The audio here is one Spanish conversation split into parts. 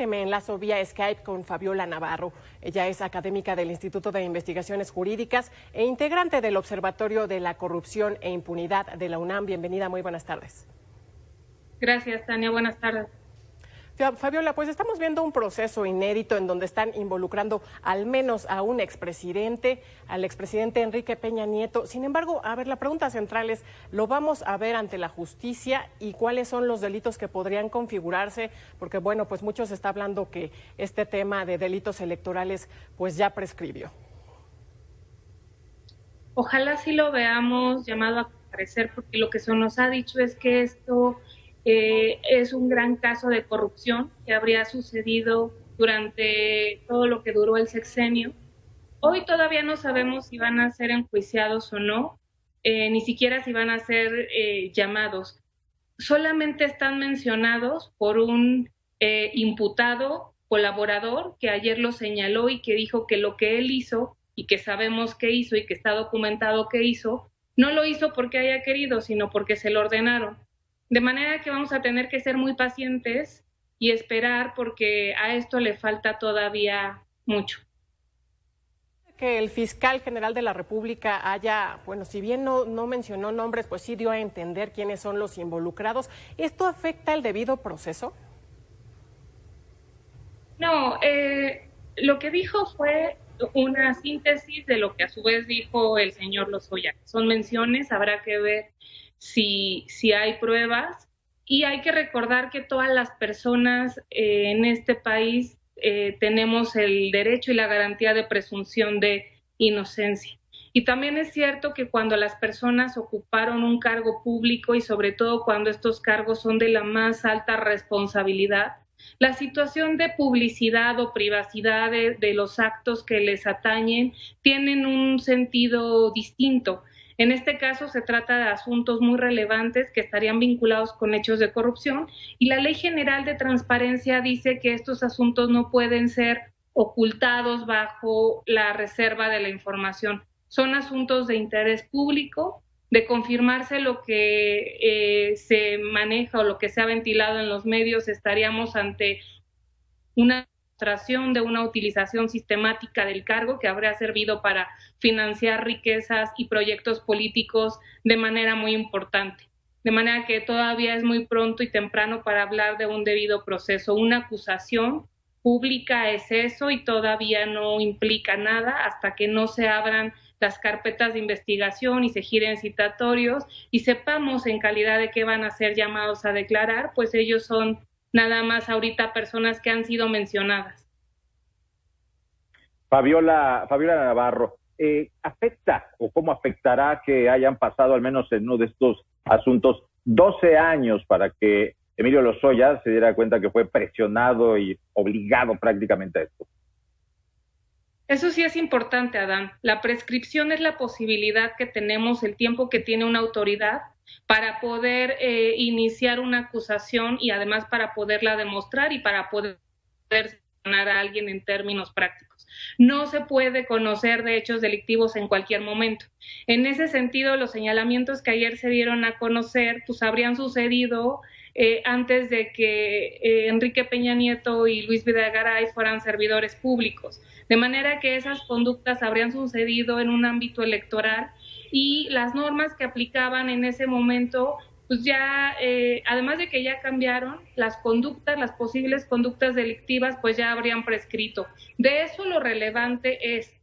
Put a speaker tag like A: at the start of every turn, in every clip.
A: Me enlazo vía Skype con Fabiola Navarro. Ella es académica del Instituto de Investigaciones Jurídicas e integrante del Observatorio de la Corrupción e Impunidad de la UNAM. Bienvenida, muy buenas tardes.
B: Gracias, Tania. Buenas tardes.
A: Fabiola, pues estamos viendo un proceso inédito en donde están involucrando al menos a un expresidente, al expresidente Enrique Peña Nieto. Sin embargo, la pregunta central es, ¿lo vamos a ver ante la justicia y cuáles son los delitos que podrían configurarse? Porque, bueno, pues mucho se está hablando que este tema de delitos electorales pues ya prescribió.
B: Ojalá sí lo veamos llamado a comparecer, porque lo que se nos ha dicho es que esto es un gran caso de corrupción que habría sucedido durante todo lo que duró el sexenio. Hoy todavía no sabemos si van a ser enjuiciados o no, ni siquiera si van a ser llamados. Solamente están mencionados por un imputado colaborador que ayer lo señaló y que dijo que lo que él hizo y que sabemos que hizo y que está documentado que hizo, no lo hizo porque haya querido, sino porque se lo ordenaron. De manera que vamos a tener que ser muy pacientes y esperar, porque a esto le falta todavía mucho.
A: Que el fiscal general de la República haya, bueno, si bien no mencionó nombres, pues sí dio a entender quiénes son los involucrados. ¿Esto afecta el debido proceso?
B: No, lo que dijo fue una síntesis de lo que a su vez dijo el señor Lozoya. Son menciones, habrá que ver si hay pruebas, y hay que recordar que todas las personas en este país tenemos el derecho y la garantía de presunción de inocencia. Y también es cierto que cuando las personas ocuparon un cargo público y sobre todo cuando estos cargos son de la más alta responsabilidad, la situación de publicidad o privacidad de los actos que les atañen tienen un sentido distinto. En este caso se trata de asuntos muy relevantes que estarían vinculados con hechos de corrupción, y la Ley General de Transparencia dice que estos asuntos no pueden ser ocultados bajo la reserva de la información. Son asuntos de interés público. De confirmarse lo que se maneja o lo que se ha ventilado en los medios, estaríamos ante una de una utilización sistemática del cargo que habría servido para financiar riquezas y proyectos políticos de manera muy importante. De manera que todavía es muy pronto y temprano para hablar de un debido proceso. Una acusación pública es eso y todavía no implica nada hasta que no se abran las carpetas de investigación y se giren citatorios y sepamos en calidad de qué van a ser llamados a declarar, pues ellos son nada más ahorita personas que han sido mencionadas.
C: Fabiola Navarro, ¿afecta o cómo afectará que hayan pasado al menos en uno de estos asuntos 12 años para que Emilio Lozoya se diera cuenta que fue presionado y obligado prácticamente a esto?
B: Eso sí es importante, Adán. La prescripción es la posibilidad que tenemos, el tiempo que tiene una autoridad para poder iniciar una acusación y además para poderla demostrar y para poder sancionar a alguien en términos prácticos. No se puede conocer de hechos delictivos en cualquier momento. En ese sentido, los señalamientos que ayer se dieron a conocer, pues habrían sucedido antes de que Enrique Peña Nieto y Luis Videgaray fueran servidores públicos. De manera que esas conductas habrían sucedido en un ámbito electoral y las normas que aplicaban en ese momento, pues ya, además de que ya cambiaron, las conductas, las posibles conductas delictivas, pues ya habrían prescrito. De eso lo relevante es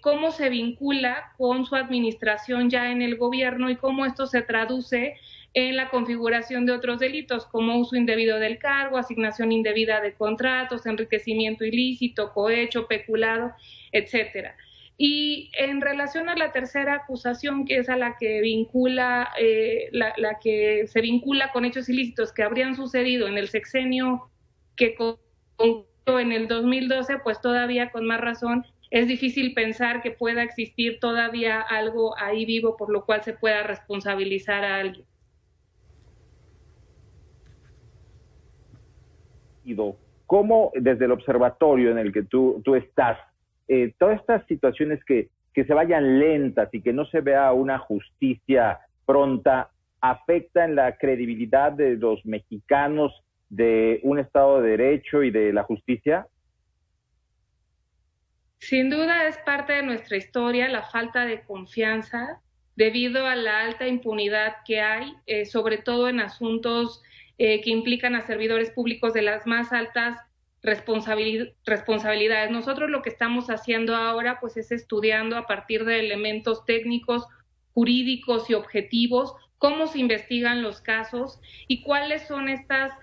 B: cómo se vincula con su administración ya en el gobierno y cómo esto se traduce en la configuración de otros delitos como uso indebido del cargo, asignación indebida de contratos, enriquecimiento ilícito, cohecho, peculado, etcétera. Y en relación a la tercera acusación, que es a la que vincula, la que se vincula con hechos ilícitos que habrían sucedido en el sexenio que concluyó en el 2012, pues todavía con más razón es difícil pensar que pueda existir todavía algo ahí vivo por lo cual se pueda responsabilizar a alguien.
C: ¿Cómo desde el observatorio en el que tú estás, todas estas situaciones que se vayan lentas y que no se vea una justicia pronta, afectan la credibilidad de los mexicanos de un Estado de Derecho y de la justicia?
B: Sin duda es parte de nuestra historia la falta de confianza debido a la alta impunidad que hay, sobre todo en asuntos que implican a servidores públicos de las más altas responsabilidades. Nosotros lo que estamos haciendo ahora pues es estudiando a partir de elementos técnicos, jurídicos y objetivos cómo se investigan los casos y cuáles son estas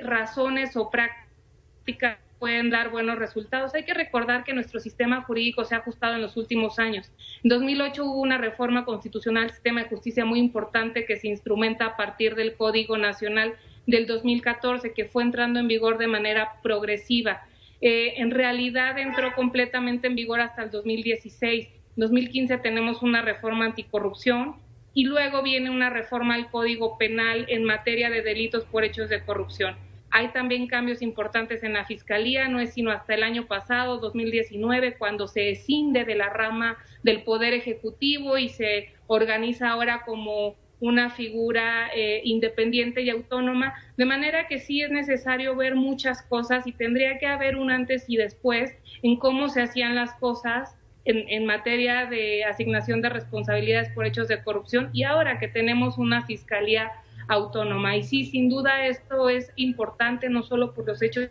B: razones o prácticas que pueden dar buenos resultados. Hay que recordar que nuestro sistema jurídico se ha ajustado en los últimos años. En 2008 hubo una reforma constitucional al sistema de justicia muy importante que se instrumenta a partir del Código Nacional del 2014, que fue entrando en vigor de manera progresiva. En realidad entró completamente en vigor hasta el 2016. En 2015 tenemos una reforma anticorrupción y luego viene una reforma al Código Penal en materia de delitos por hechos de corrupción. Hay también cambios importantes en la Fiscalía, no es sino hasta el año pasado, 2019, cuando se escinde de la rama del Poder Ejecutivo y se organiza ahora como una figura independiente y autónoma, de manera que sí es necesario ver muchas cosas y tendría que haber un antes y después en cómo se hacían las cosas en materia de asignación de responsabilidades por hechos de corrupción y ahora que tenemos una fiscalía autónoma. Y sí, sin duda esto es importante no solo por los hechos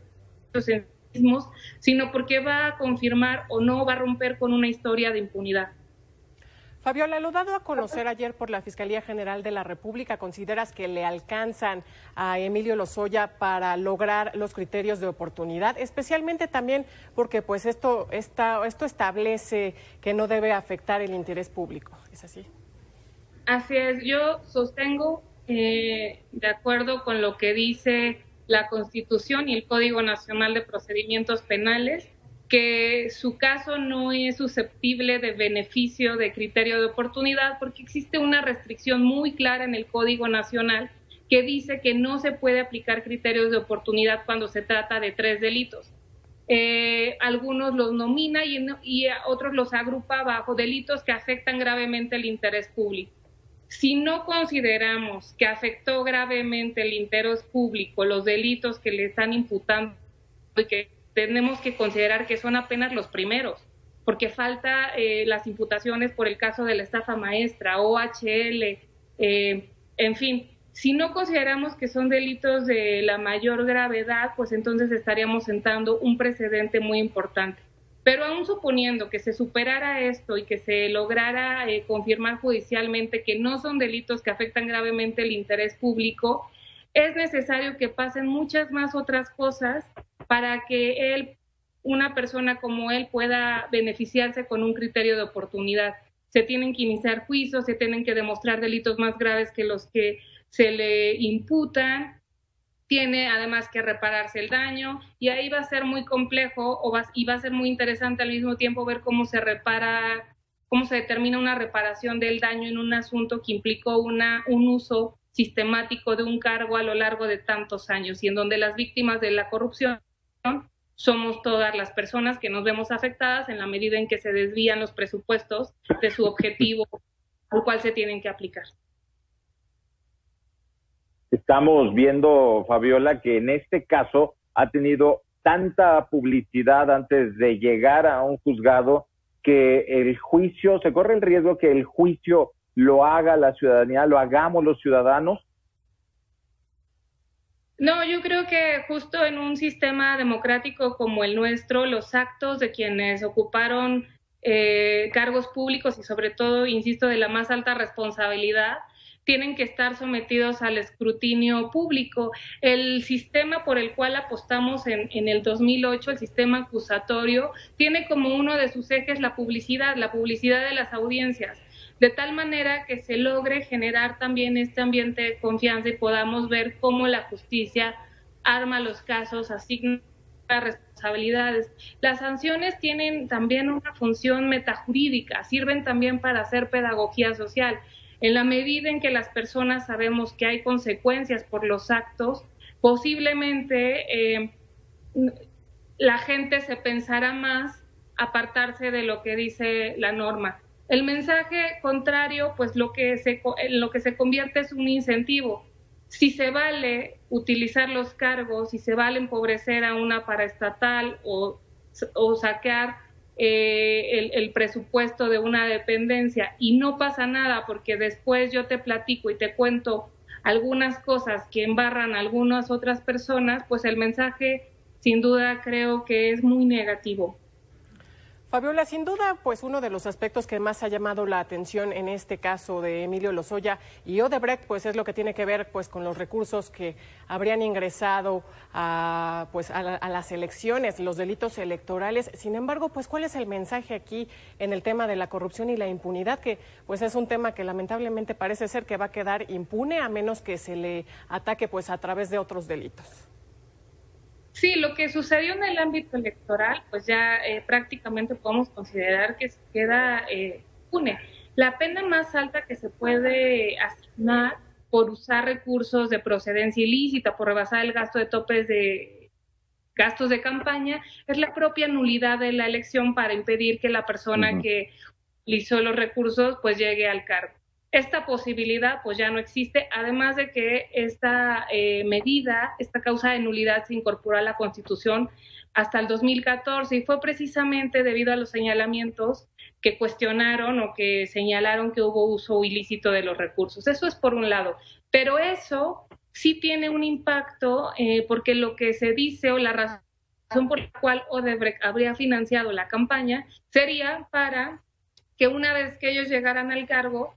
B: mismos, sino porque va a confirmar o no va a romper con una historia de impunidad.
A: Fabiola, lo dado a conocer ayer por la Fiscalía General de la República, ¿consideras que le alcanzan a Emilio Lozoya para lograr los criterios de oportunidad? Especialmente también porque pues esto establece que no debe afectar el interés público, ¿es así?
B: Así es, yo sostengo, de acuerdo con lo que dice la Constitución y el Código Nacional de Procedimientos Penales, que su caso no es susceptible de beneficio de criterio de oportunidad porque existe una restricción muy clara en el Código Nacional que dice que no se puede aplicar criterios de oportunidad cuando se trata de 3 delitos. Algunos los nomina y otros los agrupa bajo delitos que afectan gravemente el interés público. Si no consideramos que afectó gravemente el interés público los delitos que le están imputando y que tenemos que considerar que son apenas los primeros, porque falta las imputaciones por el caso de la estafa maestra, OHL, en fin. Si no consideramos que son delitos de la mayor gravedad, pues entonces estaríamos sentando un precedente muy importante. Pero aún suponiendo que se superara esto y que se lograra confirmar judicialmente que no son delitos que afectan gravemente el interés público, es necesario que pasen muchas más otras cosas para que una persona como él pueda beneficiarse con un criterio de oportunidad. Se tienen que iniciar juicios, se tienen que demostrar delitos más graves que los que se le imputan, tiene además que repararse el daño y ahí va a ser muy complejo y va a ser muy interesante al mismo tiempo ver cómo se determina una reparación del daño en un asunto que implicó un uso sistemático de un cargo a lo largo de tantos años y en donde las víctimas de la corrupción somos todas las personas que nos vemos afectadas en la medida en que se desvían los presupuestos de su objetivo al cual se tienen que aplicar.
C: Estamos viendo, Fabiola, que en este caso ha tenido tanta publicidad antes de llegar a un juzgado que el juicio, se corre el riesgo que el juicio lo haga la ciudadanía, lo hagamos los ciudadanos.
B: No, yo creo que justo en un sistema democrático como el nuestro, los actos de quienes ocuparon cargos públicos y sobre todo, insisto, de la más alta responsabilidad, tienen que estar sometidos al escrutinio público. El sistema por el cual apostamos en el 2008, el sistema acusatorio, tiene como uno de sus ejes la publicidad de las audiencias, de tal manera que se logre generar también este ambiente de confianza y podamos ver cómo la justicia arma los casos, asigna responsabilidades. Las sanciones tienen también una función metajurídica, sirven también para hacer pedagogía social. En la medida en que las personas sabemos que hay consecuencias por los actos, posiblemente la gente se pensará más apartarse de lo que dice la norma. El mensaje contrario, pues lo que se convierte es un incentivo. si se vale utilizar los cargos, si se vale empobrecer a una paraestatal o saquear el presupuesto de una dependencia y no pasa nada porque después yo te platico y te cuento algunas cosas que embarran a algunas otras personas, pues el mensaje sin duda creo que es muy negativo.
A: Fabiola, sin duda, pues uno de los aspectos que más ha llamado la atención en este caso de Emilio Lozoya y Odebrecht, pues es lo que tiene que ver pues con los recursos que habrían ingresado a las elecciones, los delitos electorales. Sin embargo, pues ¿cuál es el mensaje aquí en el tema de la corrupción y la impunidad? Que pues es un tema que lamentablemente parece ser que va a quedar impune a menos que se le ataque pues a través de otros delitos.
B: Sí, lo que sucedió en el ámbito electoral, pues ya prácticamente podemos considerar que se queda impune. La pena más alta que se puede asignar por usar recursos de procedencia ilícita, por rebasar el gasto de topes de gastos de campaña, es la propia nulidad de la elección para impedir que la persona que utilizó los recursos pues llegue al cargo. Esta posibilidad pues ya no existe, además de que esta medida, esta causa de nulidad se incorporó a la Constitución hasta el 2014 y fue precisamente debido a los señalamientos que cuestionaron o que señalaron que hubo uso ilícito de los recursos. Eso es por un lado, pero eso sí tiene un impacto porque lo que se dice o la razón por la cual Odebrecht habría financiado la campaña sería para que una vez que ellos llegaran al cargo,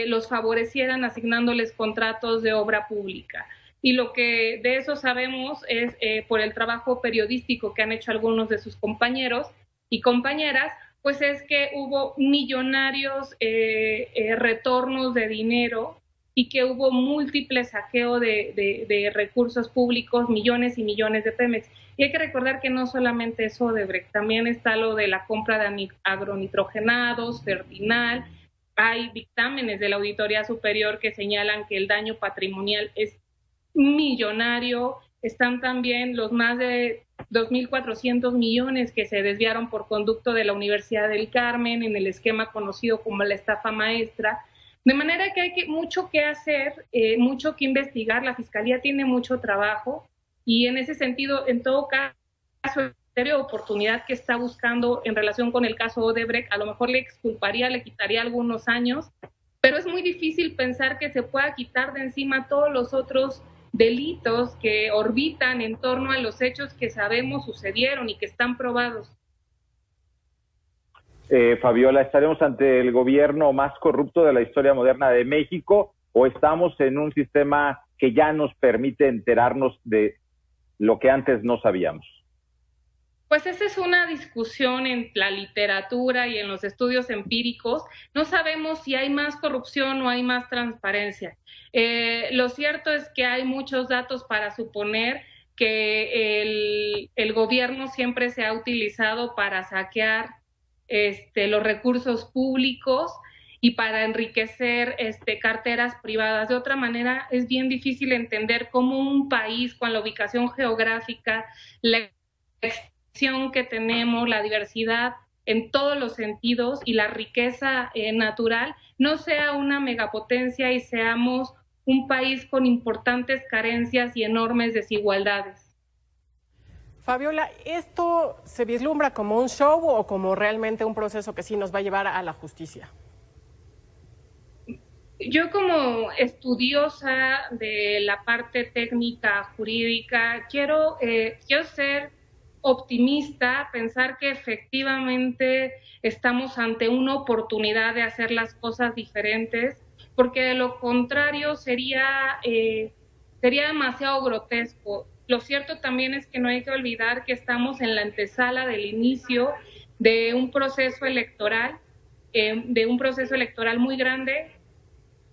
B: los favorecieran asignándoles contratos de obra pública. Y lo que de eso sabemos es por el trabajo periodístico que han hecho algunos de sus compañeros y compañeras, pues es que hubo millonarios retornos de dinero y que hubo múltiples saqueo de recursos públicos, millones y millones de Pemex. Y hay que recordar que no solamente es Odebrecht, también está lo de la compra de agronitrogenados, Fertinal. Hay dictámenes de la Auditoría Superior que señalan que el daño patrimonial es millonario. Están también los más de 2.400 millones que se desviaron por conducto de la Universidad del Carmen en el esquema conocido como la estafa maestra. De manera que hay mucho que hacer, mucho que investigar. La Fiscalía tiene mucho trabajo y en ese sentido, en todo caso, de oportunidad que está buscando en relación con el caso Odebrecht, a lo mejor le exculparía, le quitaría algunos años, pero es muy difícil pensar que se pueda quitar de encima todos los otros delitos que orbitan en torno a los hechos que sabemos sucedieron y que están probados.
C: Fabiola, ¿estaremos ante el gobierno más corrupto de la historia moderna de México o estamos en un sistema que ya nos permite enterarnos de lo que antes no sabíamos?
B: Pues esa es una discusión en la literatura y en los estudios empíricos. No sabemos si hay más corrupción o hay más transparencia. Lo cierto es que hay muchos datos para suponer que el gobierno siempre se ha utilizado para saquear los recursos públicos y para enriquecer carteras privadas. De otra manera, es bien difícil entender cómo un país con la ubicación geográfica, la que tenemos, la diversidad en todos los sentidos y la riqueza natural, no sea una megapotencia y seamos un país con importantes carencias y enormes desigualdades.
A: Fabiola, ¿esto se vislumbra como un show o como realmente un proceso que sí nos va a llevar a la justicia?
B: Yo como estudiosa de la parte técnica jurídica quiero ser optimista, pensar que efectivamente estamos ante una oportunidad de hacer las cosas diferentes, porque de lo contrario sería demasiado grotesco. Lo cierto también es que no hay que olvidar que estamos en la antesala del inicio de un proceso electoral muy grande,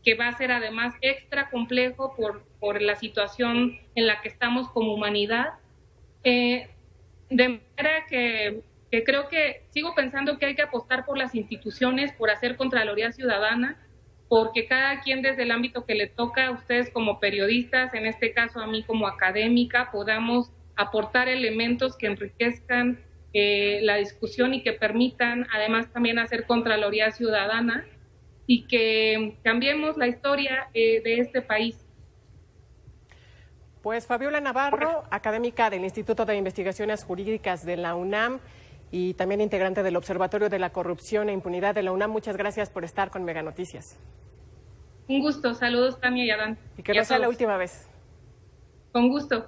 B: que va a ser además extra complejo por la situación en la que estamos como humanidad. De manera que creo que sigo pensando que hay que apostar por las instituciones, por hacer Contraloría Ciudadana, porque cada quien desde el ámbito que le toca, a ustedes como periodistas, en este caso a mí como académica, podamos aportar elementos que enriquezcan la discusión y que permitan además también hacer Contraloría Ciudadana y que cambiemos la historia de este país.
A: Pues Fabiola Navarro, académica del Instituto de Investigaciones Jurídicas de la UNAM y también integrante del Observatorio de la Corrupción e Impunidad de la UNAM, muchas gracias por estar con Mega Noticias.
B: Un gusto, saludos Tania y Adán.
A: Y que no sea la última vez.
B: Con gusto.